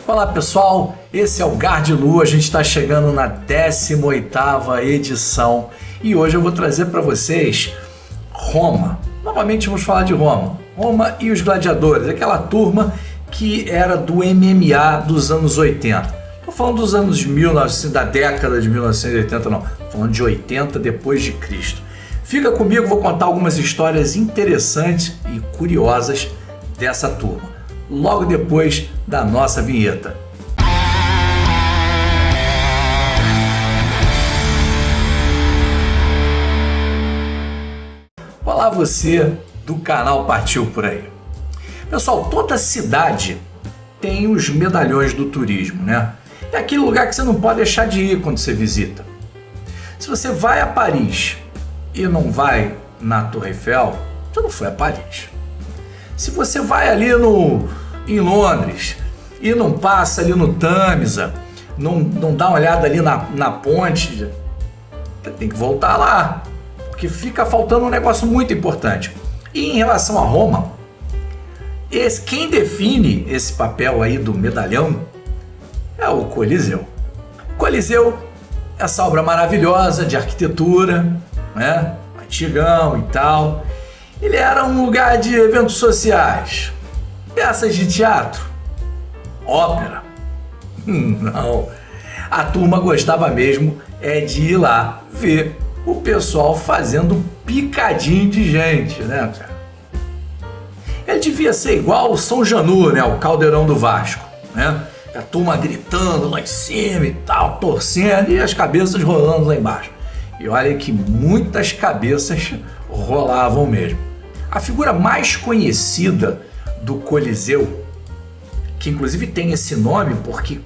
Olá pessoal, esse é o Gardilu, a gente está chegando na 18ª edição e hoje eu vou trazer para vocês Roma. Novamente vamos falar de Roma. Roma e os gladiadores, aquela turma que era do MMA dos anos 80. Estou falando dos anos 1900, da década de 1980 não, estou falando de 80 depois de Cristo. Fica comigo, vou contar algumas histórias interessantes e curiosas dessa turma, logo depois da nossa vinheta. Olá você do canal Partiu Por Aí. Pessoal, toda cidade tem os medalhões do turismo, né? É aquele lugar que você não pode deixar de ir quando você visita. Se você vai a Paris e não vai na Torre Eiffel, você não foi a Paris. Se você vai ali em Londres e não passa ali no Tamisa, não dá uma olhada ali na ponte, você tem que voltar lá, porque fica faltando um negócio muito importante. E em relação a Roma, quem define esse papel aí do medalhão é o Coliseu. O Coliseu, essa obra maravilhosa de arquitetura, né? Antigão e tal. Ele era um lugar de eventos sociais, peças de teatro, ópera. Não, a turma gostava mesmo de ir lá ver o pessoal fazendo picadinho de gente, né, cara? Ele devia ser igual o São Janu, né, o Caldeirão do Vasco, né? A turma gritando lá em cima e tal, torcendo e as cabeças rolando lá embaixo. E olha que muitas cabeças rolavam mesmo. A figura mais conhecida do Coliseu, que inclusive tem esse nome porque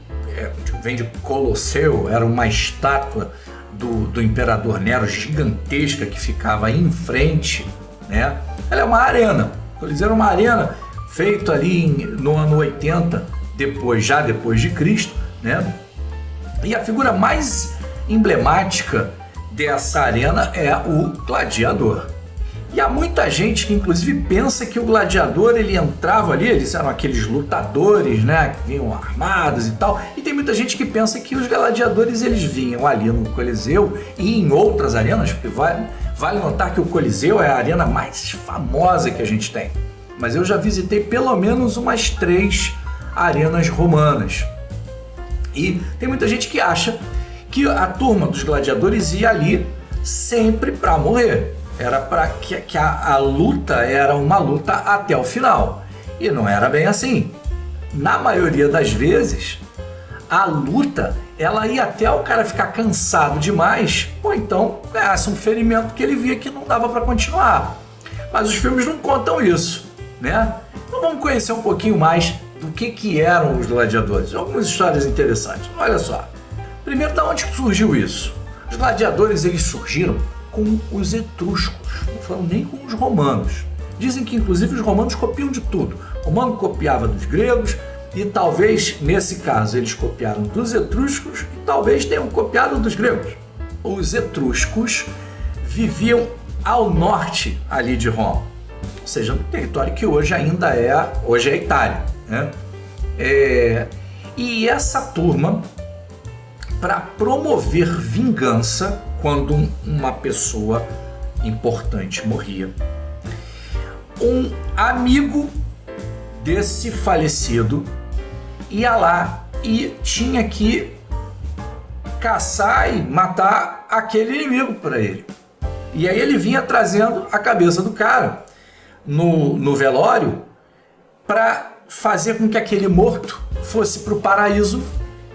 vem de Colosseu, era uma estátua do imperador Nero gigantesca que ficava em frente, né? Ela é uma arena. O Coliseu era uma arena feita ali no ano 80, depois de Cristo, né? E a figura mais emblemática dessa arena é o gladiador. E há muita gente que inclusive pensa que o gladiador ele entrava ali, eles eram aqueles lutadores, né, que vinham armados e tal, e tem muita gente que pensa que os gladiadores eles vinham ali no Coliseu e em outras arenas, porque vale notar que o Coliseu é a arena mais famosa que a gente tem, mas eu já visitei pelo menos umas 3 arenas romanas, e tem muita gente que acha que a turma dos gladiadores ia ali sempre para morrer. Era para que a luta era uma luta até o final. E não era bem assim. Na maioria das vezes, a luta ela ia até o cara ficar cansado demais, ou então ganhasse um ferimento que ele via que não dava para continuar. Mas os filmes não contam isso, né? Então vamos conhecer um pouquinho mais do que eram os gladiadores. Algumas histórias interessantes. Olha só. Primeiro, de onde surgiu isso? Os gladiadores eles surgiram com os etruscos, não foram nem com os romanos. Dizem que inclusive os romanos copiam de tudo. O romano copiava dos gregos e talvez, nesse caso, eles copiaram dos etruscos e talvez tenham copiado dos gregos. Os etruscos viviam ao norte ali de Roma, ou seja, no território que hoje ainda é a Itália, né? E essa turma, para promover vingança quando uma pessoa importante morria, um amigo desse falecido ia lá e tinha que caçar e matar aquele inimigo para ele. E aí ele vinha trazendo a cabeça do cara no velório para fazer com que aquele morto fosse para o paraíso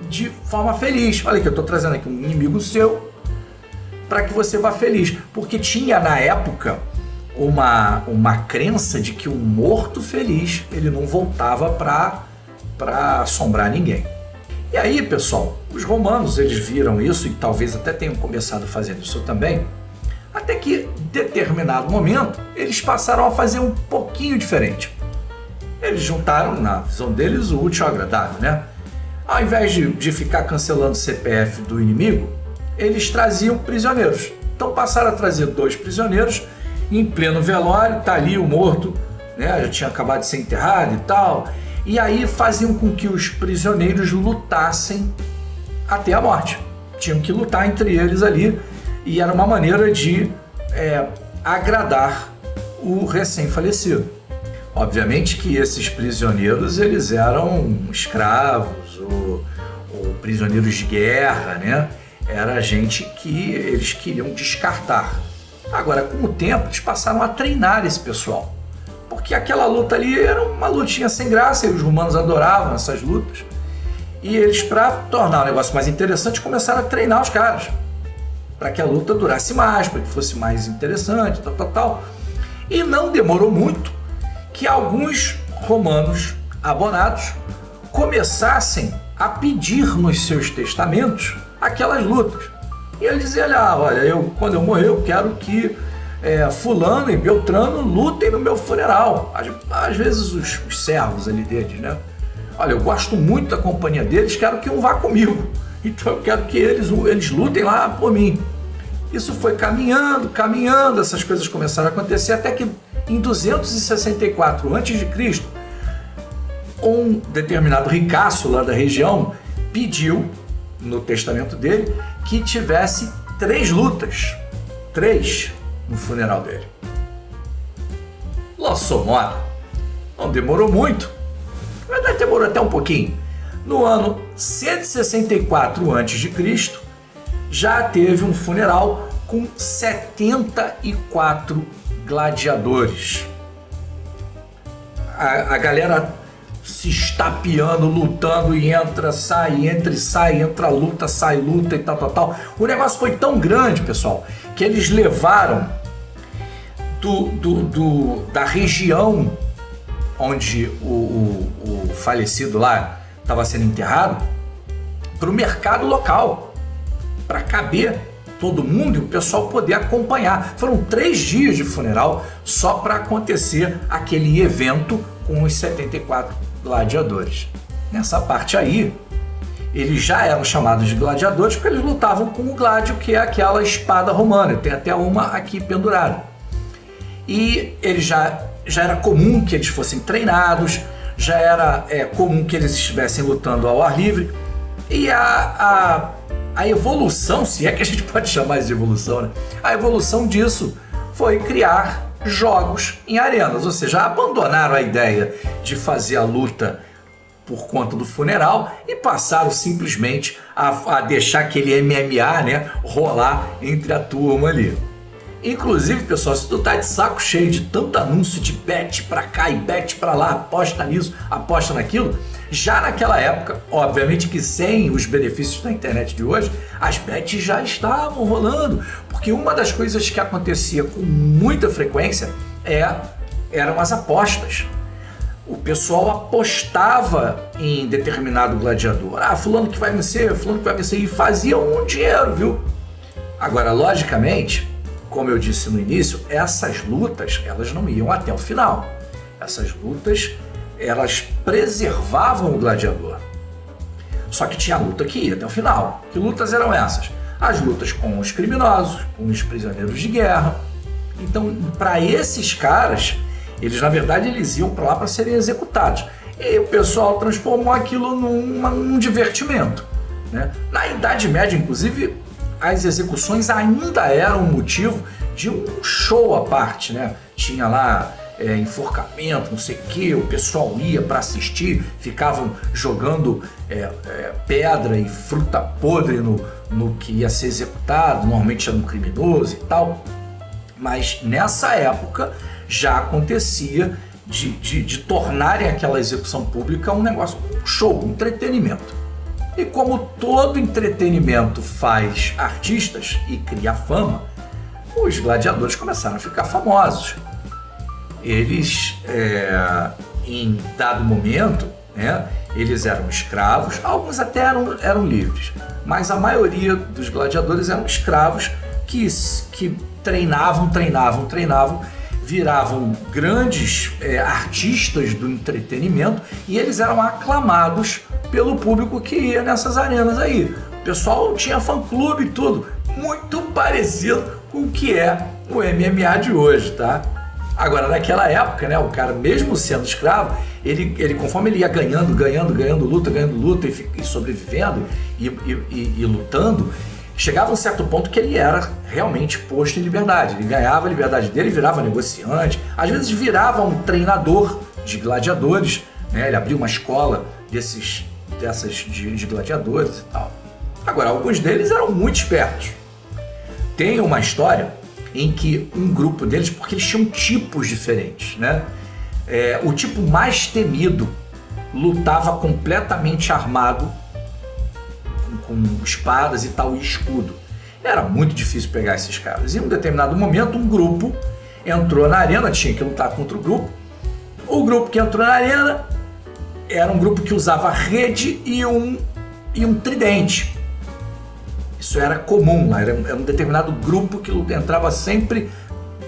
de forma feliz. Olha que eu estou trazendo aqui um inimigo seu para que você vá feliz. Porque tinha na época uma crença de que um morto feliz ele não voltava para assombrar ninguém. E aí, pessoal, os romanos eles viram isso e talvez até tenham começado a fazer isso também, até que em determinado momento eles passaram a fazer um pouquinho diferente. Eles juntaram, na visão deles, o útil ao agradável, né? Ao invés de ficar cancelando o CPF do inimigo, eles traziam prisioneiros. Então passaram a trazer 2 prisioneiros em pleno velório, tá ali o morto, né? Já tinha acabado de ser enterrado e tal. e aí faziam com que os prisioneiros lutassem até a morte. Tinham que lutar entre eles ali, e era uma maneira de agradar o recém-falecido. Obviamente que esses prisioneiros, eles eram escravos ou prisioneiros de guerra, né? Era gente que eles queriam descartar. Agora, com o tempo, eles passaram a treinar esse pessoal, porque aquela luta ali era uma lutinha sem graça, e os romanos adoravam essas lutas, e eles, para tornar o negócio mais interessante, começaram a treinar os caras, para que a luta durasse mais, para que fosse mais interessante, tal. E não demorou muito que alguns romanos abonados começassem a pedir nos seus testamentos aquelas lutas. E ele dizia: olha, quando eu morrer, eu quero que fulano e beltrano lutem no meu funeral. Às vezes os servos ali deles, né? Olha, eu gosto muito da companhia deles, quero que um vá comigo. Então eu quero que eles lutem lá por mim. Isso foi caminhando, essas coisas começaram a acontecer, até que em 264 a.C., um determinado ricaço lá da região pediu, no testamento dele, que tivesse 3 lutas. 3 no funeral dele. Lançou moda. Não demorou muito. Na verdade, demorou até um pouquinho. No ano 164 a.C., já teve um funeral com 74 gladiadores. A galera se estapeando, lutando, e entra, sai, entra luta, sai luta e tal. O negócio foi tão grande, pessoal, que eles levaram da região onde o falecido lá estava sendo enterrado para o mercado local, para caber todo mundo e o pessoal poder acompanhar. Foram 3 dias de funeral só para acontecer aquele evento com os 74 gladiadores. Nessa parte aí, eles já eram chamados de gladiadores porque eles lutavam com o gládio, que é aquela espada romana. Tem até uma aqui pendurada. E eles já era comum que eles fossem treinados, já era comum que eles estivessem lutando ao ar livre. E a evolução, se é que a gente pode chamar isso de evolução, né? A evolução disso foi criar jogos em arenas, ou seja, abandonaram a ideia de fazer a luta por conta do funeral e passaram simplesmente a deixar aquele MMA, né, rolar entre a turma ali. Inclusive, pessoal, se tu tá de saco cheio de tanto anúncio de bet pra cá e bet pra lá, aposta nisso, aposta naquilo, já naquela época, obviamente que sem os benefícios da internet de hoje, as bets já estavam rolando, porque uma das coisas que acontecia com muita frequência eram as apostas. O pessoal apostava em determinado gladiador. Fulano que vai vencer, e fazia um dinheiro, viu? Agora, logicamente, como eu disse no início, essas lutas, elas não iam até o final. Essas lutas, elas preservavam o gladiador. Só que tinha luta que ia até o final. Que lutas eram essas? As lutas com os criminosos, com os prisioneiros de guerra. Então, para esses caras, eles na verdade eles iam para lá para serem executados. E o pessoal transformou aquilo num divertimento, né? Na Idade Média, inclusive, as execuções ainda eram um motivo de um show à parte, né? Tinha lá enforcamento, não sei o que, o pessoal ia para assistir, ficavam jogando pedra e fruta podre no que ia ser executado, normalmente era um criminoso e tal. Mas nessa época já acontecia de tornarem aquela execução pública um negócio, um show, um entretenimento. E como todo entretenimento faz artistas e cria fama, os gladiadores começaram a ficar famosos. Eles, em dado momento, né, eles eram escravos, alguns até eram livres, mas a maioria dos gladiadores eram escravos que treinavam, viravam grandes artistas do entretenimento e eles eram aclamados pelo público que ia nessas arenas aí. O pessoal tinha fã-clube e tudo, muito parecido com o que é o MMA de hoje, tá? Agora, naquela época, né, o cara, mesmo sendo escravo, ele conforme ele ia ganhando luta e sobrevivendo e lutando, chegava a um certo ponto que ele era realmente posto em liberdade. Ele ganhava a liberdade dele, virava negociante, às vezes virava um treinador de gladiadores, né? Ele abriu uma escola dessas de gladiadores e tal. Agora, alguns deles eram muito espertos. Tem uma história em que um grupo deles, porque eles tinham tipos diferentes, né? O tipo mais temido lutava completamente armado, com espadas e tal, e escudo. Era muito difícil pegar esses caras. Em um determinado momento, um grupo entrou na arena, tinha que lutar contra o grupo. O grupo que entrou na arena era um grupo que usava rede e um tridente. Isso era comum lá, era um determinado grupo que entrava sempre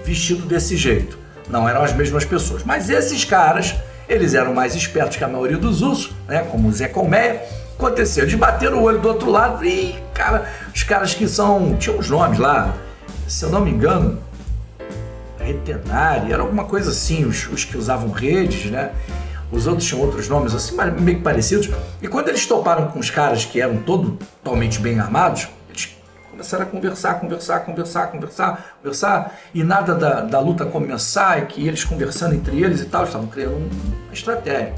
vestido desse jeito. Não eram as mesmas pessoas. Mas esses caras, eles eram mais espertos que a maioria dos ursos, né? Como o Zé Colmeia. Aconteceu, eles bateram o olho do outro lado e, cara, os caras que tinham uns nomes lá, se eu não me engano, Retenari, era alguma coisa assim, os que usavam redes, né? Os outros tinham outros nomes assim, mas meio que parecidos. E quando eles toparam com os caras que eram totalmente bem armados, eles começaram a conversar, e nada da luta começar, e que eles conversando entre eles e tal, estavam criando uma estratégia.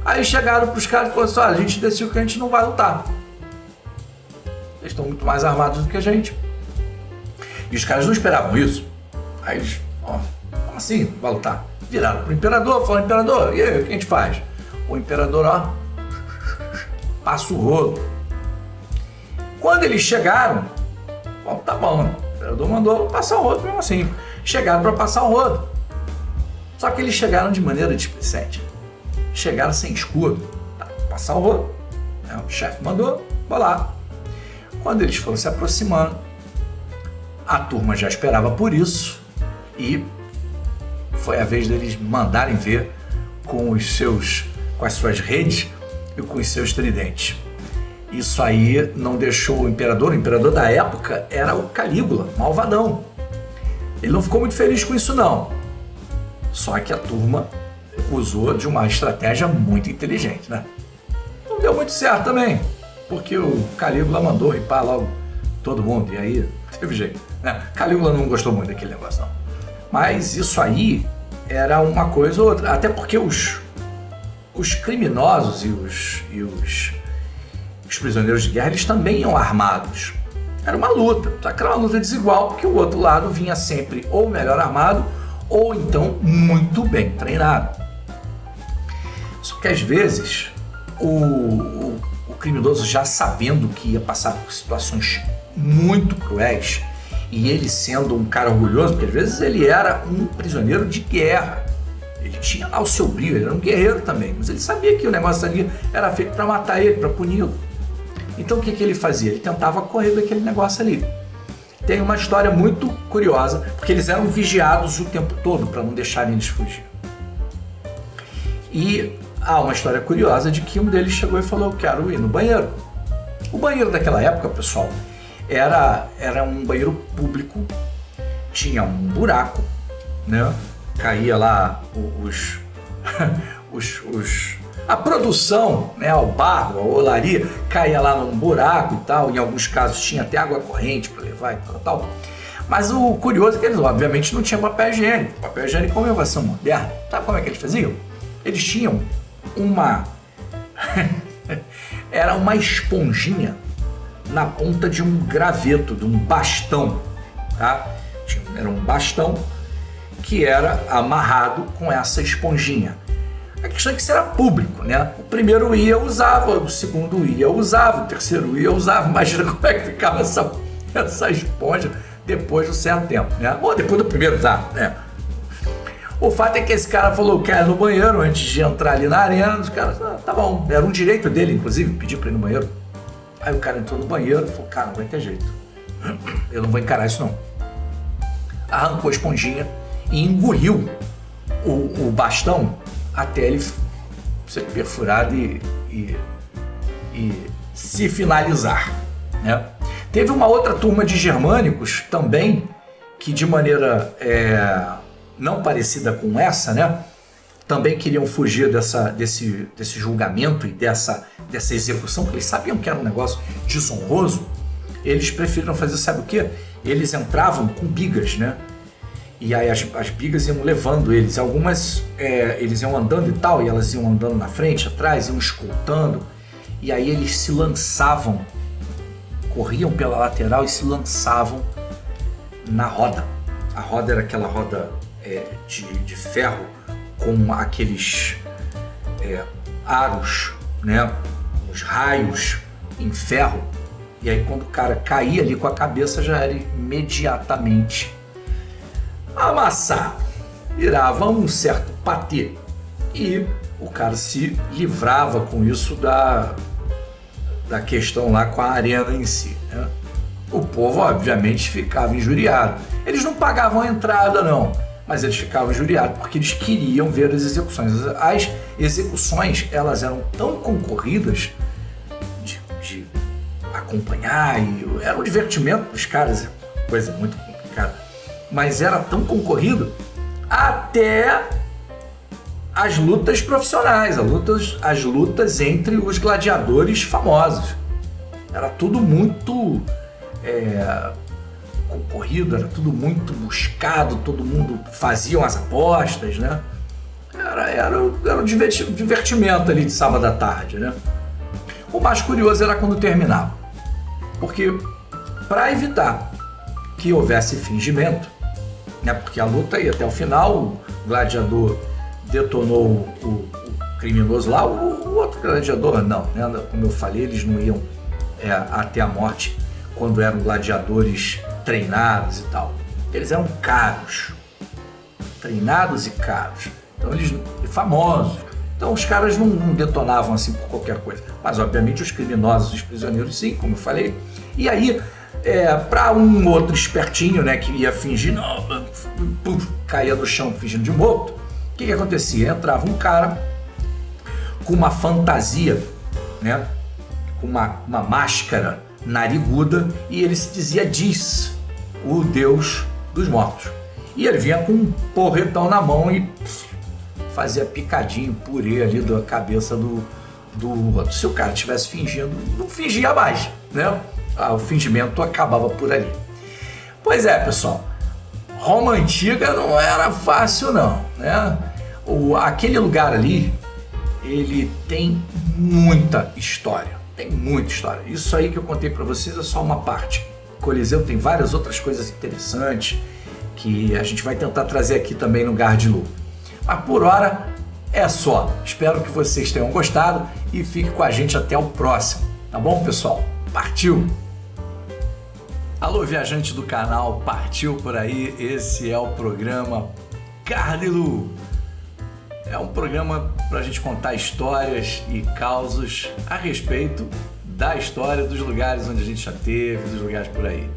Aí chegaram para os caras e falaram assim: olha, a gente decidiu que a gente não vai lutar. Eles estão muito mais armados do que a gente. E os caras não esperavam isso. Aí eles, como assim? Vai lutar? Viraram pro imperador, falaram: imperador, e aí, o que a gente faz? O imperador, passa o rodo. Quando eles chegaram, tá bom, o imperador mandou passar o rodo mesmo assim. Chegaram para passar o rodo. Só que eles chegaram de maneira displicente. Chegaram sem escudo, passar o rodo. O chefe mandou, vai lá. Quando eles foram se aproximando, a turma já esperava por isso e foi a vez deles mandarem ver com as suas redes e com os seus tridentes. Isso aí não deixou o imperador da época era o Calígula, malvadão. Ele não ficou muito feliz com isso não. Só que a turma usou de uma estratégia muito inteligente, né? Não deu muito certo também, porque o Calígula mandou ripar logo todo mundo, e aí teve jeito, né? Calígula não gostou muito daquele negócio, não. Mas isso aí era uma coisa ou outra, até porque os criminosos e os prisioneiros de guerra, eles também iam armados. Era uma luta, só que era uma luta desigual, porque o outro lado vinha sempre ou melhor armado, ou então muito bem treinado. Só que às vezes o criminoso, já sabendo que ia passar por situações muito cruéis, e ele sendo um cara orgulhoso, porque às vezes ele era um prisioneiro de guerra, ele tinha lá o seu brilho, ele era um guerreiro também, mas ele sabia que o negócio ali era feito para matar ele, para puni-lo. Então o que ele fazia? Ele tentava correr daquele negócio ali. Tem uma história muito curiosa, porque eles eram vigiados o tempo todo para não deixarem eles fugir. E há uma história curiosa de que um deles chegou e falou: eu quero ir no banheiro. O banheiro daquela época, pessoal, era um banheiro público, tinha um buraco, né? Caía lá a produção, né? O barro, a olaria, caía lá num buraco e tal. Em alguns casos tinha até água corrente para levar e tal. Mas o curioso é que eles, obviamente, não tinham papel higiênico. Papel higiênico como inovação moderna. Sabe como é que eles faziam? Eles tinham era uma esponjinha na ponta de um graveto, de um bastão, tá? Era um bastão que era amarrado com essa esponjinha. A questão é que isso era público, né? O primeiro ia, usava, o segundo ia, usava, o terceiro ia, usava. Imagina como é que ficava essa esponja depois de um certo tempo, né? Ou depois do primeiro usar, né? O fato é que esse cara falou que ia no banheiro antes de entrar ali na arena. Os caras, tá bom, era um direito dele, inclusive, pedir pra ir no banheiro. Aí o cara entrou no banheiro e falou: cara, não vai ter jeito, eu não vou encarar isso não. Arrancou a esponjinha e engoliu o bastão até ele ser perfurado e se finalizar, né? Teve uma outra turma de germânicos também que, de maneira não parecida com essa, né? Também queriam fugir desse julgamento e dessa execução, porque eles sabiam que era um negócio desonroso. Eles preferiram fazer, sabe o quê? Eles entravam com bigas, né? E aí as bigas iam levando eles. Algumas eles iam andando e tal, e elas iam andando na frente, atrás, iam escoltando. E aí eles se lançavam, corriam pela lateral e se lançavam na roda. A roda era aquela roda de ferro com aqueles aros, né? Os raios em ferro. E aí quando o cara caía ali com a cabeça já era imediatamente amassado, virava um certo patê e o cara se livrava com isso da questão lá com a arena em si, né? O povo obviamente ficava injuriado, eles não pagavam a entrada não, mas eles ficavam injuriados porque eles queriam ver as execuções. As execuções elas eram tão concorridas de acompanhar e era um divertimento para os caras, coisa muito complicada. Mas era tão concorrido até as lutas profissionais, as lutas entre os gladiadores famosos. Era tudo muito concorrido, era tudo muito buscado, todo mundo fazia as apostas, né? Era um divertimento ali de sábado à tarde, né? O mais curioso era quando terminava, porque para evitar que houvesse fingimento, né, porque a luta ia até o final, o gladiador detonou o criminoso lá, o outro gladiador não, né, como eu falei, eles não iam até a morte quando eram gladiadores treinados e tal. Eles eram caros, treinados e caros, então eles famosos. Então os caras não detonavam assim por qualquer coisa, mas obviamente os criminosos, os prisioneiros sim, como eu falei. E aí, para um outro espertinho, né, que ia fingir, caía no chão fingindo de morto, o que acontecia? Entrava um cara com uma fantasia, né, com uma máscara nariguda, e ele se dizia Dis, o deus dos mortos. E ele vinha com um porretão na mão e fazia picadinho, purê ali da cabeça do outro. Se o cara estivesse fingindo, não fingia mais, né? O fingimento acabava por ali. Pois é, pessoal, Roma Antiga não era fácil não, né? Aquele lugar ali, ele tem muita história, Isso aí que eu contei para vocês é só uma parte. O Coliseu tem várias outras coisas interessantes que a gente vai tentar trazer aqui também no Gardelu. Mas por hora é só. Espero que vocês tenham gostado e fique com a gente até o próximo. Tá bom, pessoal? Partiu! Alô, viajante do canal Partiu Por Aí. Esse é o programa Gardelu. É um programa para a gente contar histórias e causos a respeito da história dos lugares onde a gente já teve, dos lugares por aí.